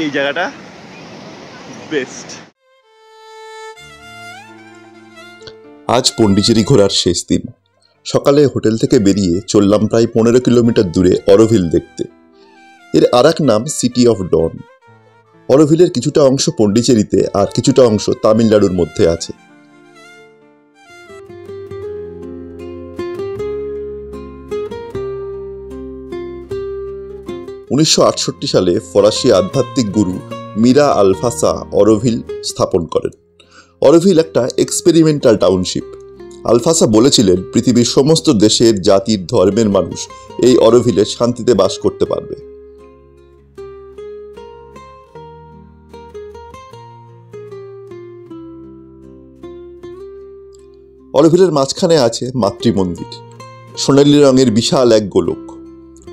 এই জায়গাটা বেস্ট। আজ পন্ডিচেরি ঘোরার শেষ দিন। সকালে হোটেল থেকে বেরিয়ে চললাম প্রায় 15 কিলোমিটার দূরে অরোভিল দেখতে। এর আর এক নাম সিটি অফ ডন। অরোভিলের কিছুটা অংশ পন্ডিচেরিতে আর কিছুটা অংশ তামিলনাড়ুর মধ্যে আছে। (1968 সালে ফরাসি আধ্যাত্মিক গুরু মিরা আলফাসা অরোভিল স্থাপন করেন। অরোভিল একটা এক্সপেরিমেন্টাল টাউনশিপ। আলফাসা বলেছিলেন পৃথিবীর সমস্ত দেশের, জাতির, ধর্মের মানুষ এই অরোভিলে শান্তিতে বাস করতে পারবে। অরোভিলের মাঝখানে আছে মাতৃমন্দির। সোনালী রঙের বিশাল এক গোলক,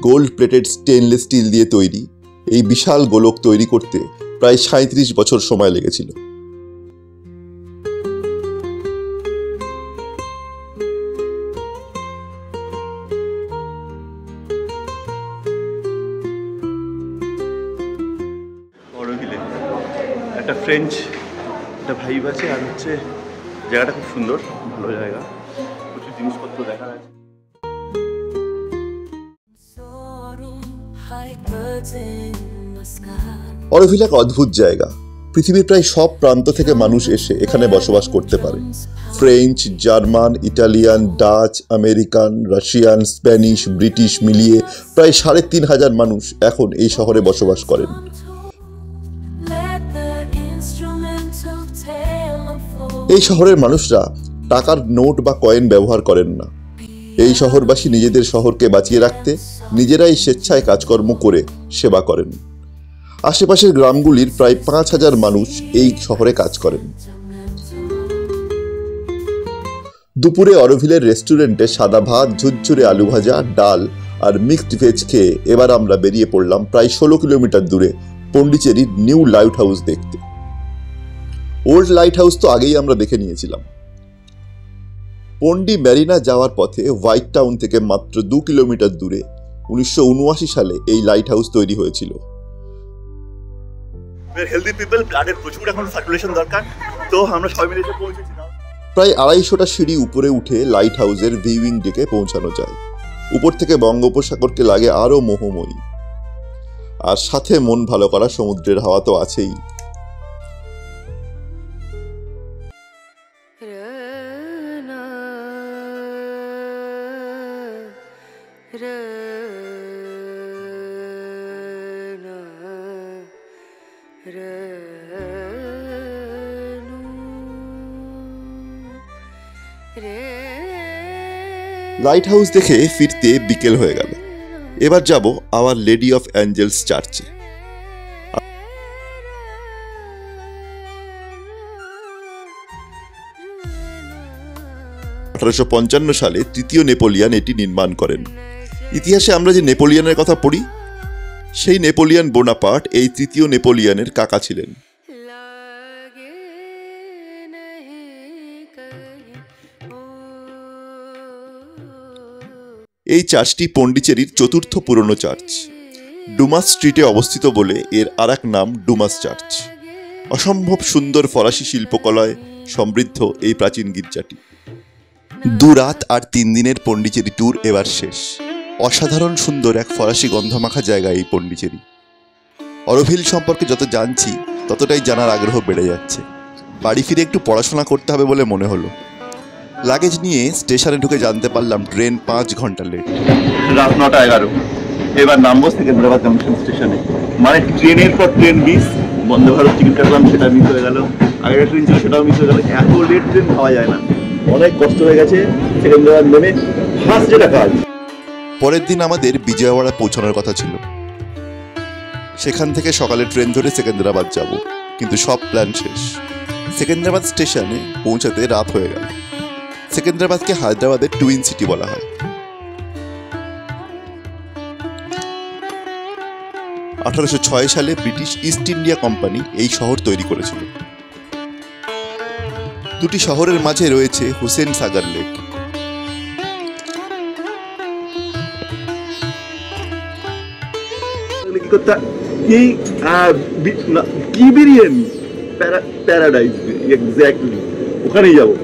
গোল্ড প্লেটেড স্টেনলেস স্টিল দিয়ে তৈরি। এই বিশাল গোলক তৈরি করতে প্রায় 37 বছর সময় লেগেছিল। অরোভিলে একটা ফ্রেঞ্চ একটা ভাইব আছে, আর হচ্ছে জায়গাটা খুব সুন্দর, ভালো জায়গা, প্রচুর জিনিসপত্র দেখার আছে। অরোভিল এক অদ্ভুত জায়গা। পৃথিবীর প্রায় সব প্রান্ত থেকে মানুষ এসে এখানে বসবাস করতে পারে। French, German, Italian, Dutch, American, Russian, Spanish, British মিলিয়ে প্রায় 3,500 মানুষ এখন এই শহরে বসবাস করেন। এই শহরের মানুষরা টাকার নোট বা কয়েন ব্যবহার করেন না। এই শহরবাসী নিজেদের শহরকে বাঁচিয়ে রাখতে নিজেরাই স্বেচ্ছায় কাজকর্ম করে সেবা করেন। আশেপাশের গ্রামগুলির প্রায় 5,000 মানুষ এই শহরে কাজ করেন। দুপুরে অরোভিলের রেস্টুরেন্টে সাদা ভাত, ঝুরঝুরে আলু ভাজা, ডাল আর মিক্সড ভেজ খেয়ে এবার আমরা বেরিয়ে পড়লাম প্রায় 16 কিলোমিটার দূরে পন্ডিচেরির নিউ লাইট হাউস দেখতে। ওল্ড লাইট হাউস তো আগেই আমরা দেখে নিয়েছিলাম। পন্ডি ম্যারিনা যাওয়ার পথে হোয়াইট টাউন থেকে মাত্র 2 কিলোমিটার দূরে 1979 সালে এই লাইট হাউস তৈরি হয়েছিল। হেলদি পিপল, ব্লাডের প্রচুর এখন সার্কুলেশন দরকার, তো আমরা সবাই মিলে পৌঁছেছি। প্রায় 250টা সিঁড়ি উপরে উঠে লাইট হাউসের ভিউইং ডেকে পৌঁছানো যায়। উপর থেকে বঙ্গোপসাগরকে লাগে আরো মোহময়ী, আর সাথে মন ভালো করা সমুদ্রের হাওয়া তো আছেই। লাইট হাউস দেখে ফিরতে বিকেল হয়ে গেল। এবার যাব আওয়ার লেডি অফ অ্যাঞ্জেলস চার্চে। 1855 সালে তৃতীয় নেপোলিয়ান এটি নির্মাণ করেন। ইতিহাসে আমরা যে নেপোলিয়ানের কথা পড়ি, সেই নেপোলিয়ান বোনাপার্ট এই তৃতীয় নেপোলিয়ানের কাকা ছিলেন। এই চার্চটি পন্ডিচেরির চতুর্থ পুরনো চার্চ। ডুমাস স্ট্রিটে অবস্থিত বলে এর আর এক নাম ডুমাস চার্চ। অসম্ভব সুন্দর ফরাসি শিল্পকলায় সমৃদ্ধ এই প্রাচীন গির্জাটি। 2 রাত আর 3 দিনের পন্ডিচেরি ট্যুর এবার শেষ। অসাধারণ সুন্দর এক ফরাসি গন্ধমাখা জায়গা এই পন্ডিচেরি। অরোভিল সম্পর্কে যত জানছি ততটাই জানার আগ্রহ বেড়ে যাচ্ছে। বাড়ি ফিরে একটু পড়াশোনা করতে হবে বলে মনে হলো। লাগেজ নিয়ে স্টেশনে ঢুকে জানতে পারলাম ট্রেন 5 ঘন্টা লেট। রাত 9:11। এবার নামবো সেকেন্দ্রাবাদ জংশন স্টেশনে। মানে ট্রেনের পর train miss. Vande Bharat ticket কাটলাম, সেটা মিস হয়ে গেল। আগের ট্রেন ছিল, সেটাও মিস হয়ে গেল। এত লেট ট্রেন পাওয়া যায় না, অনেক কষ্ট হয়ে গেছে। সেকেন্দ্রাবাদ নেমে ফার্স্ট যেটা কাজ। পরের দিন আমাদের বিজয়ওয়াড়া পৌঁছানোর কথা ছিল। সেখান থেকে সকালে ট্রেন ধরে সেকেন্দ্রাবাদ যাব, কিন্তু সব প্ল্যান শেষ। সেকেন্দ্রাবাদ স্টেশনে পৌঁছাতে রাত হয়ে গেল। সেকেন্দ্রাবাদকে হায়দ্রাবাদের টুইন সিটি বলা হয়। 1806 সালে ব্রিটিশ ইস্ট ইন্ডিয়া কোম্পানি এই শহর তৈরি করেছিল। দুটি শহরের মাঝে রয়েছে হুসেন সাগর লেক। এই কি বিরিয়ানি, প্যারাডাইজ, এক্স্যাক্টলি ওখানেই যাবো।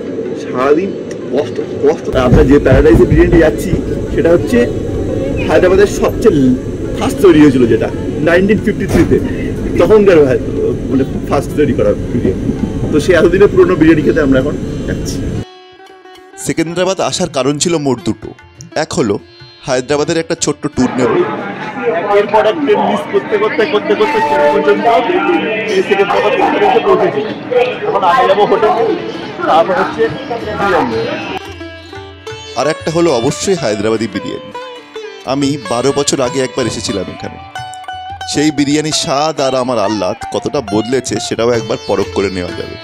সারাদিন কষ্ট কষ্ট। আমরা যে প্যারাডাইজে বিরিয়ানি যাচ্ছি সেটা হচ্ছে হায়দ্রাবাদের সবচেয়ে ফার্স্ট তৈরি হয়েছিল, যেটা 1953-তে, তখনকার মানে ফার্স্ট তৈরি করা বিরিয়ানি। তো সে এতদিনের পুরোনো বিরিয়ানি খেতে আমরা এখন যাচ্ছি। সেকেন্দ্রাবাদ আসার কারণ ছিল মোট দুটো। এক হলো হায়দ্রাবাদের একটা ছোট্ট ট্যুর নেব, এরপর এক ট্রেন মিস করতে করতে করতে করতে পর্যন্ত এই সেকেন্দ্রাবাদ এসে পৌঁছেছি। এখন আগে যাবো হোটেলে, তারপর হচ্ছে বিরিয়ানি। আর একটা হলো অবশ্যই হায়দ্রাবাদি বিরিয়ানি। আমি 12 বছর আগে একবার এসেছিলাম এখানে। সেই বিরিয়ানির স্বাদ আর আমার আহ্লাদ কতটা বদলেছে সেটাও একবার পরখ করে নেওয়া যাবে।